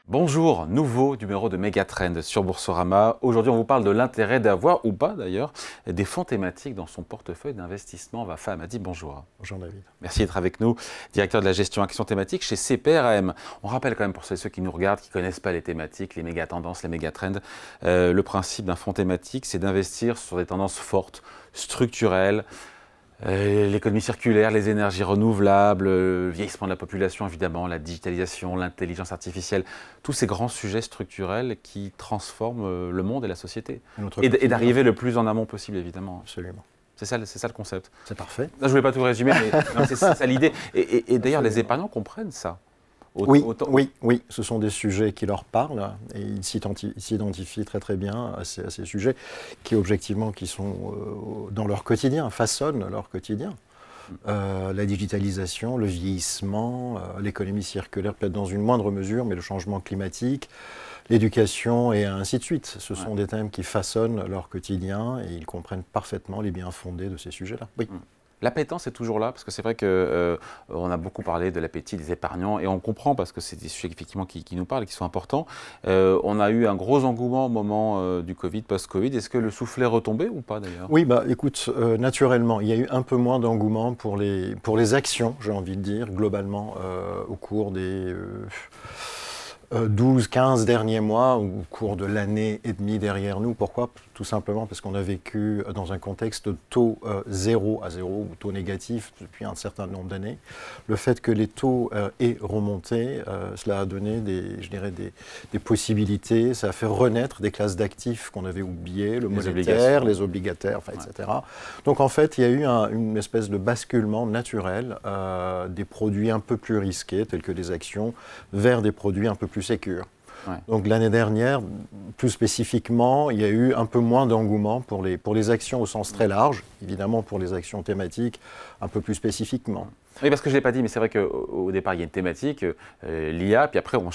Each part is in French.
Bonjour, nouveau numéro de Megatrend sur Boursorama. Aujourd'hui, on vous parle de l'intérêt d'avoir, ou pas d'ailleurs, des fonds thématiques dans son portefeuille d'investissement. Vafa Amadi, bonjour. Bonjour David. Merci d'être avec nous, directeur de la gestion action thématique chez CPRAM. On rappelle quand même pour ceux qui nous regardent, qui ne connaissent pas les thématiques, les méga tendances, les méga trends, le principe d'un fonds thématique, c'est d'investir sur des tendances fortes, structurelles, l'économie circulaire, les énergies renouvelables, le vieillissement de la population évidemment, la digitalisation, l'intelligence artificielle, tous ces grands sujets structurels qui transforment le monde et la société. Et d'arriver le plus en amont possible évidemment. Absolument. C'est ça le concept. C'est parfait. Non, je ne voulais pas tout résumer, mais c'est ça l'idée. Et d'ailleurs les épargnants comprennent ça. Oui, ce sont des sujets qui leur parlent et ils s'identifient très bien à ces sujets qui objectivement qui sont dans leur quotidien, façonnent leur quotidien. La digitalisation, le vieillissement, l'économie circulaire peut-être dans une moindre mesure, mais le changement climatique, l'éducation et ainsi de suite. Ce sont des thèmes qui façonnent leur quotidien et ils comprennent parfaitement les biens fondés de ces sujets-là. Oui. L'appétence est toujours là, parce que c'est vrai qu'on a beaucoup parlé de l'appétit des épargnants, et on comprend, parce que c'est des sujets effectivement qui nous parlent, qui sont importants. On a eu un gros engouement au moment du Covid, post-Covid. Est-ce que le soufflet est retombé ou pas d'ailleurs? Oui, écoute, naturellement, il y a eu un peu moins d'engouement pour les actions, j'ai envie de dire, globalement, au cours des 12-15 derniers mois, au cours de l'année et demie derrière nous. Pourquoi? Tout simplement parce qu'on a vécu dans un contexte de taux zéro à zéro, ou taux négatif depuis un certain nombre d'années. Le fait que les taux aient remonté, cela a donné des possibilités, ça a fait renaître des classes d'actifs qu'on avait oubliées, le monétaire, les obligataires, etc. Donc en fait, il y a eu une espèce de basculement naturel des produits un peu plus risqués, tels que des actions, vers des produits un peu plus sécures. Donc l'année dernière, plus spécifiquement, il y a eu un peu moins d'engouement pour les actions au sens très large, évidemment pour les actions thématiques un peu plus spécifiquement. Oui, parce que je ne l'ai pas dit, mais c'est vrai qu'au départ, il y a une thématique, l'IA, puis après vous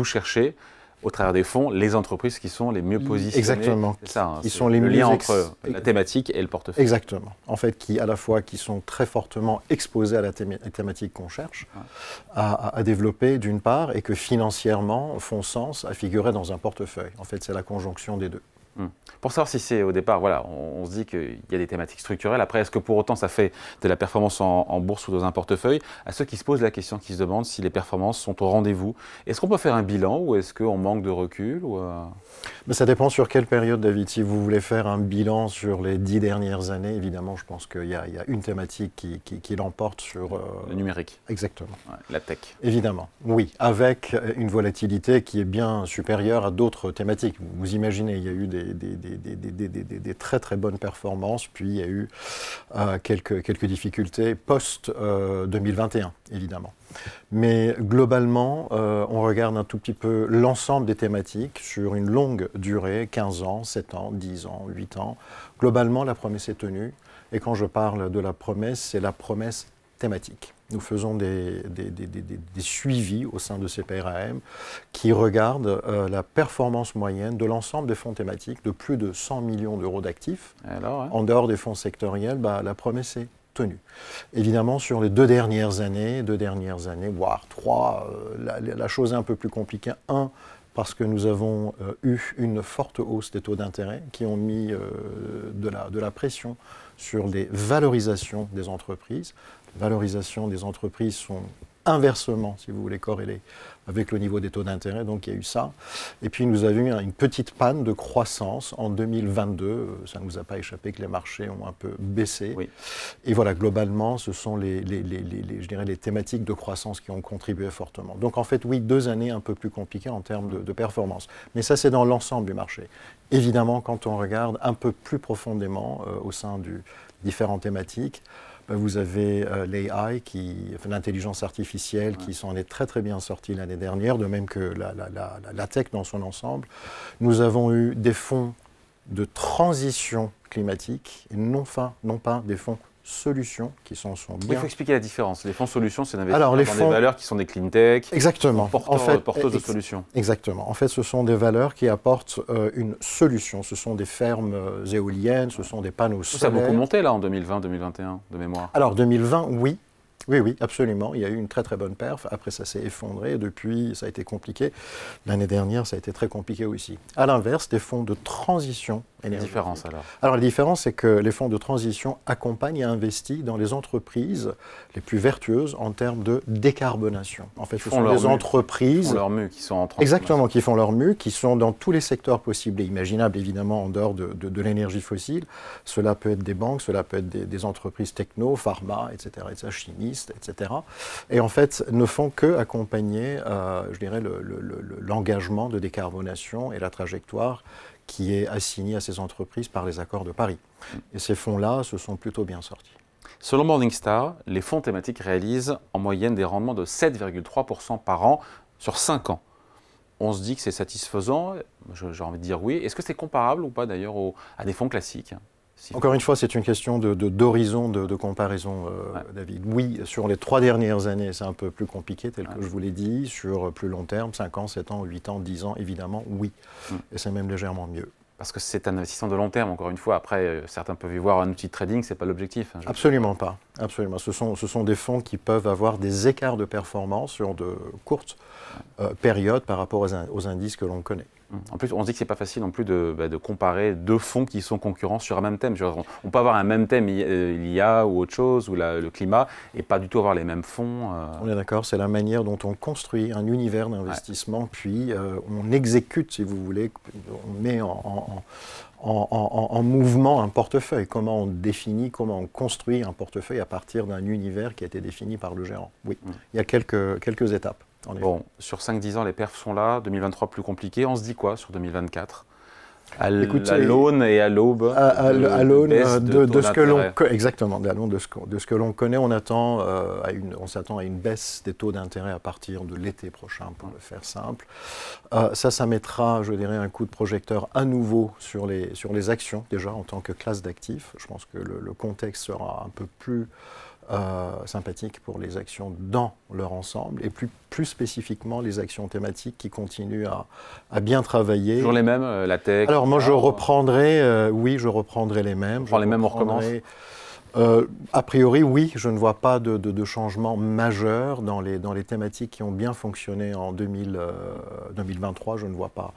cherchez, au travers des fonds, les entreprises qui sont les mieux positionnées. Exactement. C'est ça, qui sont les le mieux lien entre la thématique et le portefeuille. Exactement. En fait, qui sont très fortement exposés à la thématique qu'on cherche à développer d'une part, et que financièrement font sens à figurer dans un portefeuille. En fait, c'est la conjonction des deux. Pour savoir si c'est au départ, voilà, on se dit qu'il y a des thématiques structurelles. Après, est-ce que pour autant ça fait de la performance en bourse ou dans un portefeuille? À ceux qui se posent la question, qui se demandent si les performances sont au rendez-vous, est-ce qu'on peut faire un bilan ou est-ce qu'on manque de recul Mais ça dépend sur quelle période, David. Si vous voulez faire un bilan sur les 10 dernières années, évidemment, je pense qu'il y a une thématique qui l'emporte sur... le numérique. Exactement. La tech. Évidemment, oui, avec une volatilité qui est bien supérieure à d'autres thématiques. Vous imaginez, il y a eu des très bonnes performances, puis il y a eu quelques difficultés post-2021, évidemment. Mais globalement, on regarde un tout petit peu l'ensemble des thématiques sur une longue durée, 15 ans, 7 ans, 10 ans, 8 ans. Globalement, la promesse est tenue. Et quand je parle de la promesse, c'est la promesse thématique. Nous faisons des suivis au sein de CPRAM qui regardent la performance moyenne de l'ensemble des fonds thématiques de plus de 100 millions d'euros d'actifs. En dehors des fonds sectoriels, la promesse est tenue. Évidemment, sur les deux dernières années, voire 3, la chose est un peu plus compliquée. Parce que nous avons eu une forte hausse des taux d'intérêt qui ont mis de la pression sur les valorisations des entreprises. Les valorisations des entreprises sont inversement, si vous voulez, corrélées avec le niveau des taux d'intérêt, donc il y a eu ça. Et puis nous avons eu une petite panne de croissance en 2022, ça ne nous a pas échappé que les marchés ont un peu baissé. Oui. Et voilà, globalement, ce sont je dirais les thématiques de croissance qui ont contribué fortement. Donc en fait, oui, 2 années un peu plus compliquées en termes de performance. Mais ça, c'est dans l'ensemble du marché. Évidemment, quand on regarde un peu plus profondément au sein de différentes thématiques, vous avez l'AI, l'intelligence artificielle, qui s'en est très bien sortie l'année dernière, de même que la tech dans son ensemble. Nous avons eu des fonds de transition climatique, et non pas des fonds solutions qui sont bien... Il faut expliquer la différence. Les fonds solutions, c'est d'investir dans des valeurs qui sont des clean tech, exactement. porteuses de solutions. Exactement. En fait, ce sont des valeurs qui apportent une solution. Ce sont des fermes éoliennes, ce sont des panneaux solaires. Ça a beaucoup monté là en 2020-2021 de mémoire. Alors 2020, oui. Oui, absolument. Il y a eu une très très bonne perf. Après, ça s'est effondré. Depuis, ça a été compliqué. L'année dernière, ça a été très compliqué aussi. À l'inverse, des fonds de transition énergétique. La différence alors? Alors la différence, c'est que les fonds de transition accompagnent et investissent dans les entreprises les plus vertueuses en termes de décarbonation. En fait, ce sont des entreprises... Qui font leur mue, qui sont en transition. Exactement, qui font leur mue, qui sont dans tous les secteurs possibles et imaginables, évidemment, en dehors de l'énergie fossile. Cela peut être des banques, cela peut être des entreprises techno, pharma, etc., chimistes, etc. Et en fait, ne font que accompagner, je dirais, l'engagement de décarbonation et la trajectoire qui est assignée à ces entreprises par les accords de Paris. Et ces fonds-là se sont plutôt bien sortis. Selon Morningstar, les fonds thématiques réalisent en moyenne des rendements de 7,3% par an sur 5 ans. On se dit que c'est satisfaisant, j'ai envie de dire oui. Est-ce que c'est comparable ou pas d'ailleurs à des fonds classiques? Encore une fois, c'est une question d'horizon de comparaison, David. Oui, sur les 3 dernières années, c'est un peu plus compliqué, tel que je vous l'ai dit. Sur plus long terme, 5 ans, 7 ans, 8 ans, 10 ans, évidemment, oui. Et c'est même légèrement mieux. Parce que c'est un investissement de long terme, encore une fois. Après, certains peuvent y voir un outil de trading, ce n'est pas l'objectif. Absolument pas. Absolument. Ce sont des fonds qui peuvent avoir des écarts de performance sur de courtes périodes par rapport aux indices que l'on connaît. En plus, on se dit que ce n'est pas facile non plus de comparer deux fonds qui sont concurrents sur un même thème. On peut avoir un même thème, l'IA ou autre chose, ou le climat, et pas du tout avoir les mêmes fonds. On est d'accord, c'est la manière dont on construit un univers d'investissement, puis on exécute, si vous voulez, on met en mouvement un portefeuille. Comment on définit, comment on construit un portefeuille à partir d'un univers qui a été défini par le gérant. Oui, il y a quelques étapes. Bon, sur 5-10 ans, les perfs sont là. 2023, plus compliqué. On se dit quoi sur 2024 à l'aune et à l'aube à l'aune de ce que l'on exactement, à l'aune de ce que l'on connaît, on s'attend à une baisse des taux d'intérêt à partir de l'été prochain, pour le faire simple. Ça mettra, je dirais, un coup de projecteur à nouveau sur les actions, déjà en tant que classe d'actifs. Je pense que le contexte sera un peu plus sympathique pour les actions dans leur ensemble et plus spécifiquement les actions thématiques qui continuent à bien travailler. Toujours les mêmes, la tech? Alors moi je reprendrai, oui, je reprendrai les mêmes. On recommence? A priori, oui, je ne vois pas de changement majeur dans les thématiques qui ont bien fonctionné en 2023, je ne vois pas.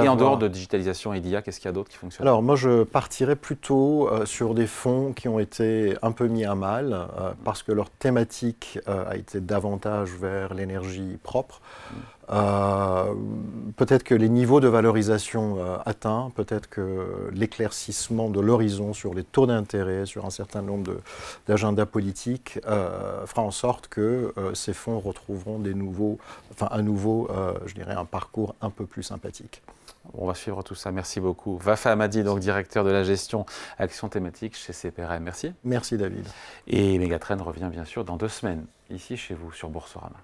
Et en dehors de digitalisation et d'IA, qu'est-ce qu'il y a d'autre qui fonctionne? Alors moi, je partirais plutôt sur des fonds qui ont été un peu mis à mal parce que leur thématique a été davantage vers l'énergie propre. Peut-être que les niveaux de valorisation atteints, peut-être que l'éclaircissement de l'horizon sur les taux d'intérêt, sur un certain nombre d'agendas politiques, fera en sorte que ces fonds retrouveront à nouveau, je dirais, un parcours un peu plus sympathique. On va suivre tout ça. Merci beaucoup. Vafa Hamadi, donc directeur de la gestion action thématique chez CPRM. Merci. Merci David. Et Megatrend revient bien sûr dans 2 semaines, ici chez vous, sur Boursorama.